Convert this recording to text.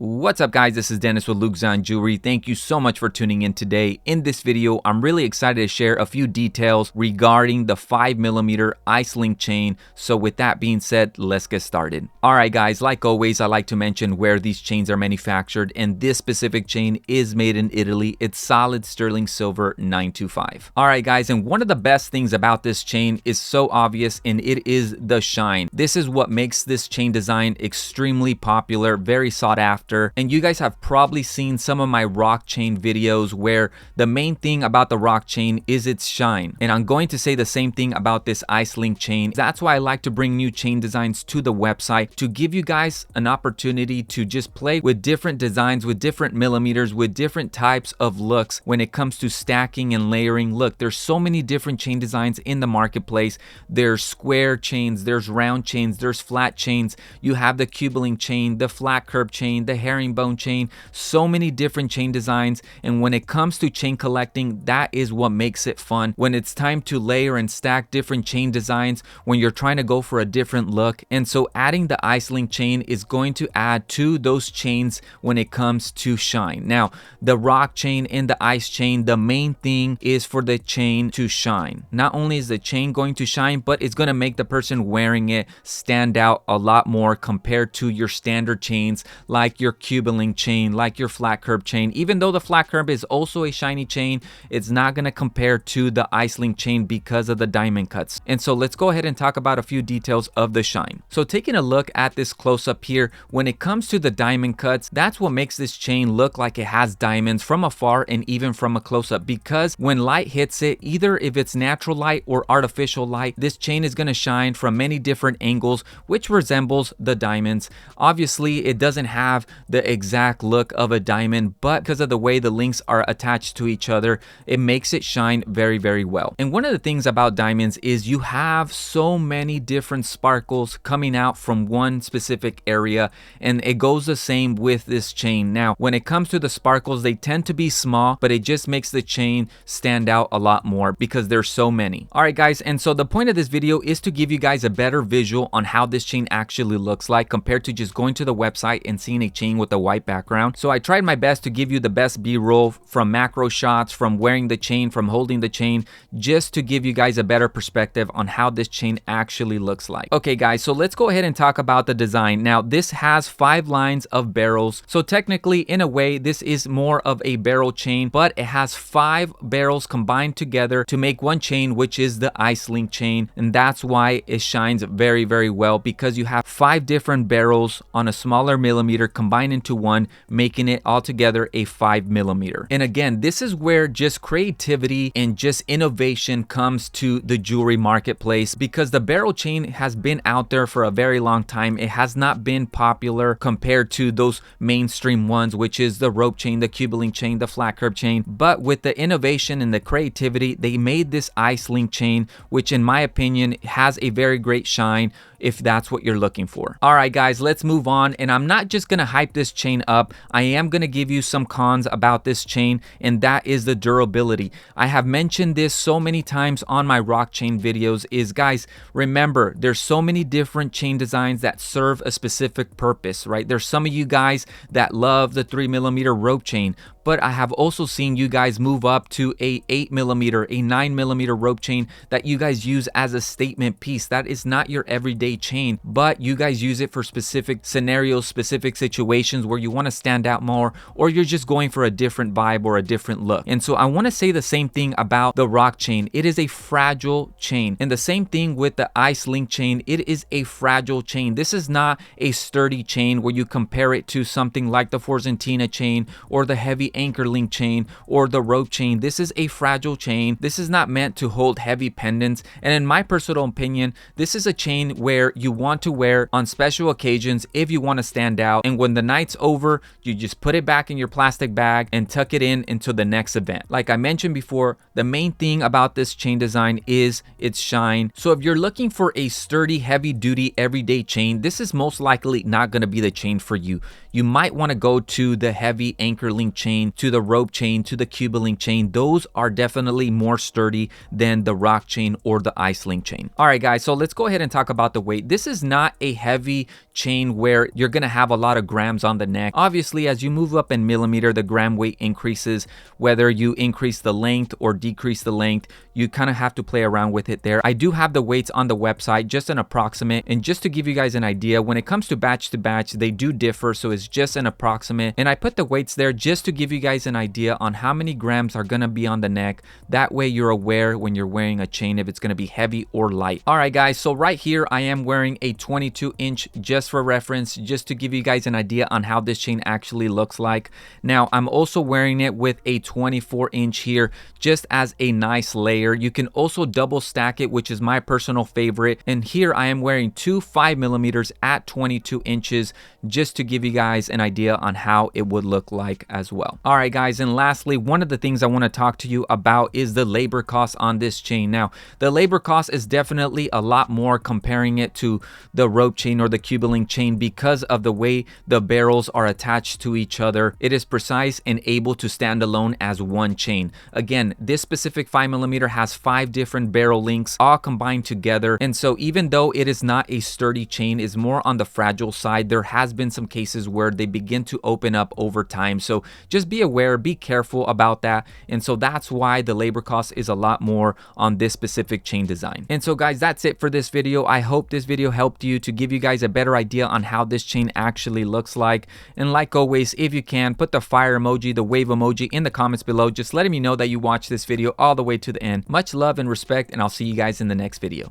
What's up guys, this is Dennis with Luke Zion Jewelry. Thank you so much for tuning in today. In this video, I'm really excited to share a few details regarding the 5mm ice link chain. So with that being said, let's get started. Alright guys, like always, I like to mention where these chains are manufactured, and this specific chain is made in Italy. It's solid sterling silver 925. Alright guys, and one of the best things about this chain is so obvious, and it is the shine. This is what makes this chain design extremely popular, very sought after. And you guys have probably seen some of my rock chain videos where the main thing about the rock chain is its shine. And I'm going to say the same thing about this ice link chain. That's why I like to bring new chain designs to the website, to give you guys an opportunity to just play with different designs, with different millimeters, with different types of looks when it comes to stacking and layering. Look, there's so many different chain designs in the marketplace. There's square chains, there's round chains, there's flat chains. You have the Cubolink chain, the flat curb chain, the herringbone chain, so many different chain designs. And when it comes to chain collecting, that is what makes it fun. When it's time to layer and stack different chain designs, when you're trying to go for a different look. And so adding the ice link chain is going to add to those chains when it comes to shine. Now, the rock chain and the ice chain, the main thing is for the chain to shine. Not only is the chain going to shine, but it's going to make the person wearing it stand out a lot more compared to your standard chains, like your Cubolink chain, like your flat curb chain. Even though the flat curb is also a shiny chain, it's not going to compare to the ice link chain because of the diamond cuts. And so let's go ahead and talk about a few details of the shine. So taking a look at this close up here, when it comes to the diamond cuts, that's what makes this chain look like it has diamonds from afar and even from a close up, because when light hits it, either if it's natural light or artificial light, this chain is going to shine from many different angles, which resembles the diamonds. Obviously, it doesn't have the exact look of a diamond, but because of the way the links are attached to each other, it makes it shine very, very well. And one of the things about diamonds is you have so many different sparkles coming out from one specific area, and it goes the same with this chain. Now, when it comes to the sparkles, they tend to be small, but it just makes the chain stand out a lot more because there's so many. All right, guys, and so the point of this video is to give you guys a better visual on how this chain actually looks like compared to just going to the website and seeing a chain with a white background. So I tried my best to give you the best B-roll from macro shots, from wearing the chain, from holding the chain, just to give you guys a better perspective on how this chain actually looks like. Okay guys, so let's go ahead and talk about the design. Now this has 5 lines of barrels, so technically in a way this is more of a barrel chain, but it has 5 barrels combined together to make one chain, which is the ice link chain. And that's why it shines very, very well, because you have 5 different barrels on a smaller millimeter combined into one, making it altogether a 5mm. And again, this is where just creativity and just innovation comes to the jewelry marketplace, because the barrel chain has been out there for a very long time. It has not been popular compared to those mainstream ones, which is the rope chain, the Cubolink chain, the flat curb chain. But with the innovation and the creativity, they made this ice link chain, which in my opinion has a very great shine if that's what you're looking for. All right guys, let's move on. And I'm not just gonna hype this chain up, I am gonna give you some cons about this chain, and that is the durability. I have mentioned this so many times on my rock chain videos, is guys, remember there's so many different chain designs that serve a specific purpose, right? There's some of you guys that love the 3mm rope chain, but I have also seen you guys move up to a 8mm, a 9mm rope chain that you guys use as a statement piece. That is not your everyday chain, but you guys use it for specific scenarios, specific situations where you want to stand out more, or you're just going for a different vibe or a different look. And so I want to say the same thing about the rock chain. It is a fragile chain, and the same thing with the ice link chain. It is a fragile chain. This is not a sturdy chain where you compare it to something like the Forzentina chain or the heavy anchor link chain or the rope chain. This is a fragile chain. This is not meant to hold heavy pendants, and in my personal opinion, this is a chain where you want to wear on special occasions if you want to stand out, and when the night's over, you just put it back in your plastic bag and tuck it in until the next event. Like I mentioned before, the main thing about this chain design is its shine. So if you're looking for a sturdy, heavy duty, everyday chain, this is most likely not going to be the chain for you. You might want to go to the heavy anchor link chain chain, to the rope chain, to the Cubalink chain, those are definitely more sturdy than the rock chain or the ice-link chain. All right, guys, so let's go ahead and talk about the weight. This is not a heavy chain where you're gonna have a lot of grams on the neck. Obviously, as you move up in millimeter, the gram weight increases. Whether you increase the length or decrease the length, you kind of have to play around with it there. I do have the weights on the website, just an approximate. And just to give you guys an idea, when it comes to batch, they do differ, so it's just an approximate. And I put the weights there just to give you guys an idea on how many grams are gonna be on the neck. That way you're aware when you're wearing a chain if it's gonna be heavy or light. All right, guys, so right here I am wearing a 22-inch just for reference, just to give you guys an idea on how this chain actually looks like. Now, I'm also wearing it with a 24-inch here, just as a nice layer. You can also double stack it, which is my personal favorite. And here I am wearing two 5mm at 22 inches, just to give you guys an idea on how it would look like as well. All right, guys, and lastly, one of the things I want to talk to you about is the labor cost on this chain. Now, the labor cost is definitely a lot more comparing it to the rope chain or the Cubalink chain because of the way the barrels are attached to each other. It is precise and able to stand alone as one chain. Again, this specific 5mm has 5 different barrel links all combined together, and so even though it is not a sturdy chain, is more on the fragile side, there has been some cases where they begin to open up over time. So just be aware, be careful about that. And so that's why the labor cost is a lot more on this specific chain design. And so guys, that's it for this video. I hope this video helped you to give you guys a better idea on how this chain actually looks like. And like always, if you can, put the fire emoji, the wave emoji in the comments below, just letting me know that you watched this video all the way to the end. Much love and respect, and I'll see you guys in the next video.